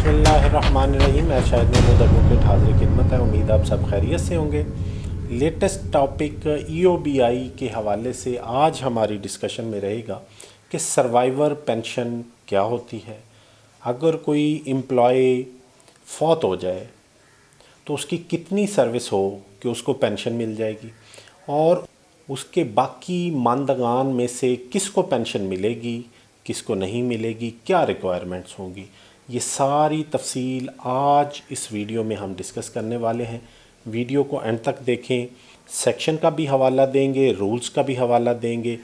بسم اللہ الرحمن الرحیم۔ ارشاد محمود ایڈوکیٹ حاضر خدمت ہے۔ امید آپ سب خیریت سے ہوں گے۔ لیٹسٹ ٹاپک EOBI کے حوالے سے آج ہماری ڈسکشن میں رہے گا کہ سروائیور پینشن کیا ہوتی ہے، اگر کوئی امپلائی فوت ہو جائے تو اس کی کتنی سروس ہو کہ اس کو پینشن مل جائے گی، اور اس کے باقی ماندگان میں سے کس کو پینشن ملے گی، کس کو نہیں ملے گی، کیا ریکوائرمنٹس ہوں گی، یہ ساری تفصیل آج اس ویڈیو میں ہم ڈسکس کرنے والے ہیں۔ ویڈیو کو اینڈ تک دیکھیں، سیکشن کا بھی حوالہ دیں گے، رولز کا بھی حوالہ دیں گے۔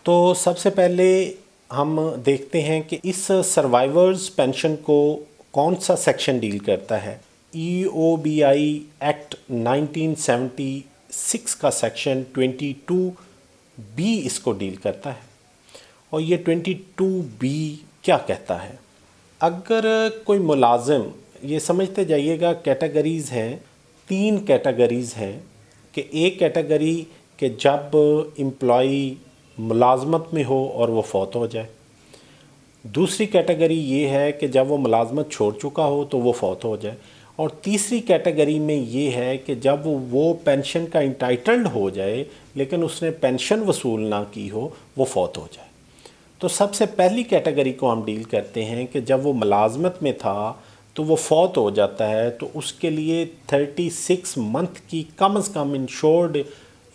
تو سب سے پہلے ہم دیکھتے ہیں کہ اس سروائیورز پینشن کو کون سا سیکشن ڈیل کرتا ہے۔ EOBI ایکٹ 1976 کا سیکشن 22B اس کو ڈیل کرتا ہے، اور یہ 22B کیا کہتا ہے؟ اگر کوئی ملازم، یہ سمجھتے جائیے گا کیٹیگریز ہیں، 3 کیٹیگریز ہیں، کہ ایک کیٹیگری کہ جب امپلائی ملازمت میں ہو اور وہ فوت ہو جائے، دوسری کیٹیگری یہ ہے کہ جب وہ ملازمت چھوڑ چکا ہو تو وہ فوت ہو جائے، اور تیسری کیٹیگری میں یہ ہے کہ جب وہ پینشن کا انٹائٹلڈ ہو جائے لیکن اس نے پینشن وصول نہ کی ہو، وہ فوت ہو جائے۔ تو سب سے پہلی کیٹیگری کو ہم ڈیل کرتے ہیں کہ جب وہ ملازمت میں تھا تو وہ فوت ہو جاتا ہے، تو اس کے لیے 36 منتھ کی کم از کم انشورڈ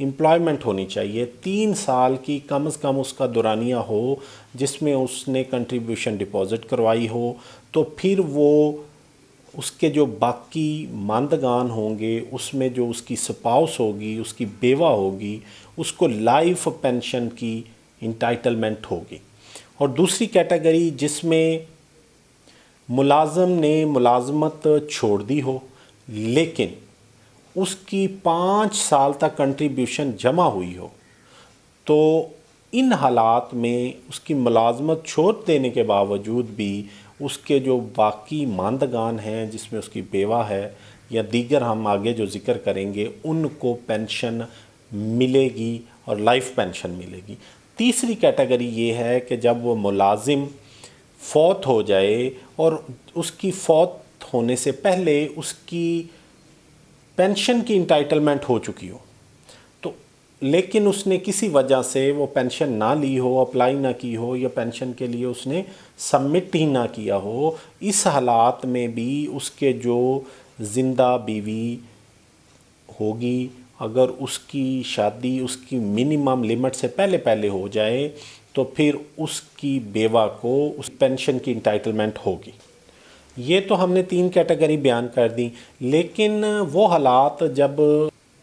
امپلائمنٹ ہونی چاہیے، 3 سال کی کم از کم اس کا دورانیہ ہو جس میں اس نے کنٹریبیوشن ڈپازٹ کروائی ہو۔ تو پھر وہ اس کے جو باقی ماندگان ہوں گے، اس میں جو اس کی سپاؤس ہوگی، اس کی بیوہ ہوگی، اس کو لائف پینشن کی انٹائٹلمنٹ ہوگی۔ اور دوسری کیٹیگری جس میں ملازم نے ملازمت چھوڑ دی ہو لیکن اس کی 5 سال تک کنٹریبیوشن جمع ہوئی ہو، تو ان حالات میں اس کی ملازمت چھوڑ دینے کے باوجود بھی اس کے جو باقی ماندگان ہیں، جس میں اس کی بیوہ ہے یا دیگر ہم آگے جو ذکر کریں گے، ان کو پینشن ملے گی اور لائف پینشن ملے گی۔ تیسری کیٹیگری یہ ہے کہ جب وہ ملازم فوت ہو جائے اور اس کی فوت ہونے سے پہلے اس کی پینشن کی انٹائٹلمنٹ ہو چکی ہو، تو لیکن اس نے کسی وجہ سے وہ پینشن نہ لی ہو، اپلائی نہ کی ہو، یا پینشن کے لیے اس نے سبمٹ ہی نہ کیا ہو، اس حالات میں بھی اس کے جو زندہ بیوی ہوگی، اگر اس کی شادی اس کی منیمم لمٹ سے پہلے ہو جائے تو پھر اس کی بیوہ کو اس پینشن کی انٹائٹلمنٹ ہوگی۔ یہ تو ہم نے 3 کیٹیگری بیان کر دی، لیکن وہ حالات جب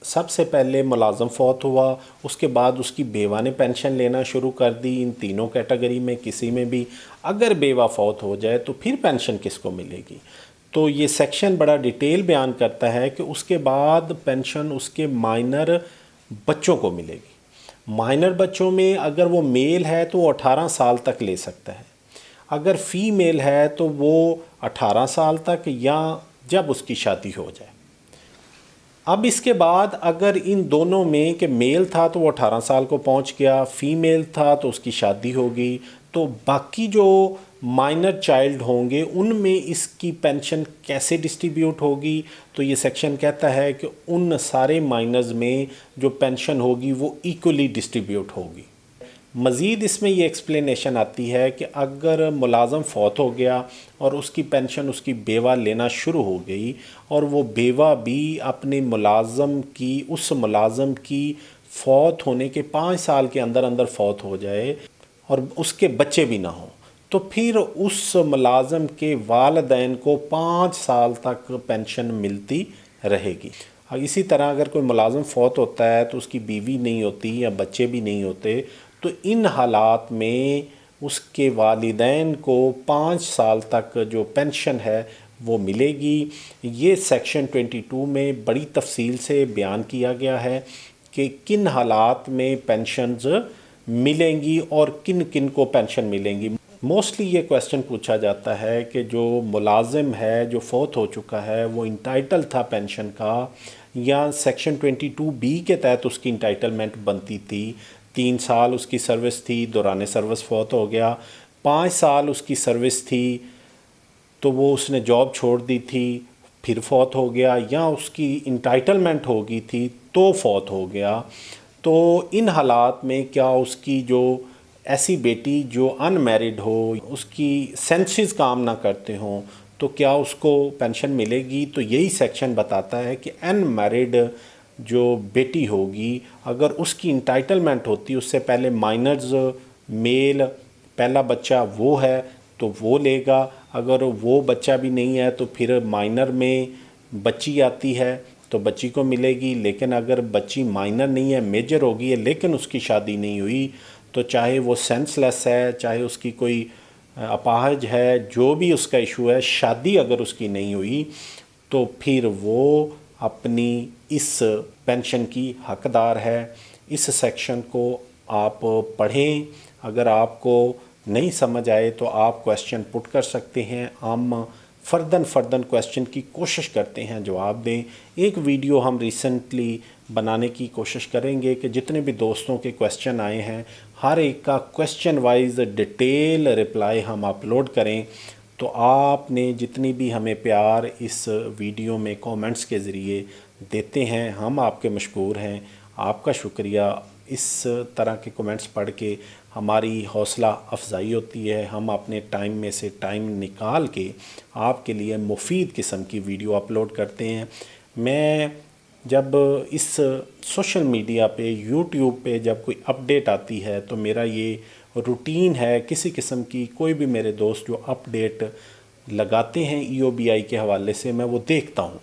سب سے پہلے ملازم فوت ہوا، اس کے بعد اس کی بیوہ نے پینشن لینا شروع کر دی، ان تینوں کیٹیگری میں کسی میں بھی اگر بیوہ فوت ہو جائے تو پھر پینشن کس کو ملے گی؟ تو یہ سیکشن بڑا ڈیٹیل بیان کرتا ہے کہ اس کے بعد پینشن اس کے مائنر بچوں کو ملے گی۔ مائنر بچوں میں اگر وہ میل ہے تو وہ 18 سال تک لے سکتا ہے، اگر فیمیل ہے تو وہ 18 سال تک، یا جب اس کی شادی ہو جائے۔ اب اس کے بعد اگر ان دونوں میں کہ میل تھا تو وہ 18 سال کو پہنچ گیا، فیمیل تھا تو اس کی شادی ہوگی، تو باقی جو مائنر چائلڈ ہوں گے ان میں اس کی پینشن کیسے ڈسٹریبیوٹ ہوگی؟ تو یہ سیکشن کہتا ہے کہ ان سارے مائنرز میں جو پینشن ہوگی وہ ایکولی ڈسٹریبیوٹ ہوگی۔ مزید اس میں یہ ایکسپلینیشن آتی ہے کہ اگر ملازم فوت ہو گیا اور اس کی پینشن اس کی بیوہ لینا شروع ہو گئی، اور وہ بیوہ بھی اپنے اس ملازم کی فوت ہونے کے 5 سال کے اندر فوت ہو جائے اور اس کے بچے بھی نہ ہوں، تو پھر اس ملازم کے والدین کو 5 سال تک پینشن ملتی رہے گی۔ اسی طرح اگر کوئی ملازم فوت ہوتا ہے تو اس کی بیوی نہیں ہوتی یا بچے بھی نہیں ہوتے، تو ان حالات میں اس کے والدین کو 5 سال تک جو پینشن ہے وہ ملے گی۔ یہ سیکشن 22 میں بڑی تفصیل سے بیان کیا گیا ہے کہ کن حالات میں پینشنز ملیں گی اور کن کن کو پینشن ملیں گی۔ موسٹلی یہ کویسچن پوچھا جاتا ہے کہ جو ملازم ہے جو فوت ہو چکا ہے وہ انٹائٹل تھا پینشن کا، یا سیکشن 22B کے تحت اس کی انٹائٹلمنٹ بنتی تھی؟ 3 سال اس کی سروس تھی، دوران سروس فوت ہو گیا، 5 سال اس کی سروس تھی، تو وہ اس نے جاب چھوڑ دی تھی پھر فوت ہو گیا، یا اس کی انٹائٹلمنٹ ہو گئی تھی تو فوت ہو گیا، تو ان حالات میں کیا اس کی جو ایسی بیٹی جو ان میرڈ ہو، اس کی سینسز کام نہ کرتے ہوں، تو کیا اس کو پینشن ملے گی؟ تو یہی سیکشن بتاتا ہے کہ ان میرڈ جو بیٹی ہوگی، اگر اس کی انٹائٹلمنٹ ہوتی، اس سے پہلے مائنرز میل پہلا بچہ وہ ہے تو وہ لے گا، اگر وہ بچہ بھی نہیں ہے تو پھر مائنر میں بچی آتی ہے تو بچی کو ملے گی، لیکن اگر بچی مائنر نہیں ہے، میجر ہوگی ہے لیکن اس کی شادی نہیں ہوئی، تو چاہے وہ سینس لیس ہے، چاہے اس کی کوئی اپاہج ہے، جو بھی اس کا ایشو ہے، شادی اگر اس کی نہیں ہوئی تو پھر وہ اپنی اس پینشن کی حقدار ہے۔ اس سیکشن کو آپ پڑھیں، اگر آپ کو نہیں سمجھ آئے تو آپ کویسچن پٹ کر سکتے ہیں، ہم فرداً کویسچن کی کوشش کرتے ہیں جواب دیں۔ ایک ویڈیو ہم ریسنٹلی بنانے کی کوشش کریں گے کہ جتنے بھی دوستوں کے کویسچن آئے ہیں ہر ایک کا کویسچن وائز ڈیٹیل رپلائی ہم اپلوڈ کریں، تو آپ نے جتنی بھی ہمیں پیار اس ویڈیو میں کومنٹس کے ذریعے دیتے ہیں، ہم آپ کے مشکور ہیں، آپ کا شکریہ۔ اس طرح کے کومنٹس پڑھ کے ہماری حوصلہ افزائی ہوتی ہے، ہم اپنے ٹائم میں سے ٹائم نکال کے آپ کے لیے مفید قسم کی ویڈیو اپلوڈ کرتے ہیں۔ میں جب اس سوشل میڈیا پہ یوٹیوب پہ جب کوئی اپڈیٹ آتی ہے تو میرا یہ روٹین ہے، کسی قسم کی کوئی بھی میرے دوست جو اپڈیٹ لگاتے ہیں EOBI کے حوالے سے میں وہ دیکھتا ہوں،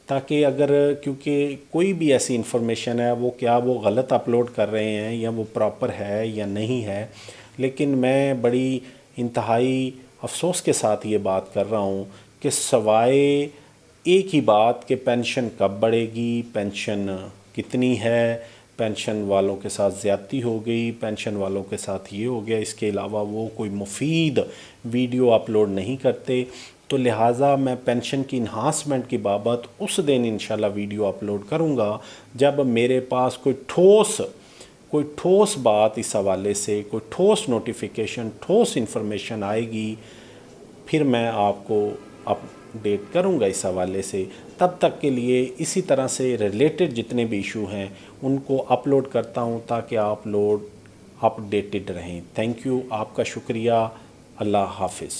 تاکہ اگر کیونکہ کوئی بھی ایسی انفارمیشن ہے وہ کیا وہ غلط اپلوڈ کر رہے ہیں یا وہ پراپر ہے یا نہیں ہے، لیکن میں بڑی انتہائی افسوس کے ساتھ یہ بات کر رہا ہوں کہ سوائے ایک ہی بات کہ پینشن کب بڑھے گی، پینشن کتنی ہے، پینشن والوں کے ساتھ زیادتی ہو گئی، پینشن والوں کے ساتھ یہ ہو گیا، اس کے علاوہ وہ کوئی مفید ویڈیو اپلوڈ نہیں کرتے، تو لہٰذا میں پینشن کی انہانسمنٹ کی بابت اس دن انشاءاللہ ویڈیو اپلوڈ کروں گا جب میرے پاس کوئی ٹھوس بات اس حوالے سے، کوئی ٹھوس نوٹیفیکیشن، ٹھوس انفارمیشن آئے گی، پھر میں آپ کو اپڈیٹ کروں گا اس حوالے سے۔ تب تک کے لیے اسی طرح سے ریلیٹڈ جتنے بھی ایشو ہیں ان کو اپلوڈ کرتا ہوں تاکہ آپ لوگ اپڈیٹڈ رہیں۔ تھینک یو، آپ کا شکریہ، اللہ حافظ۔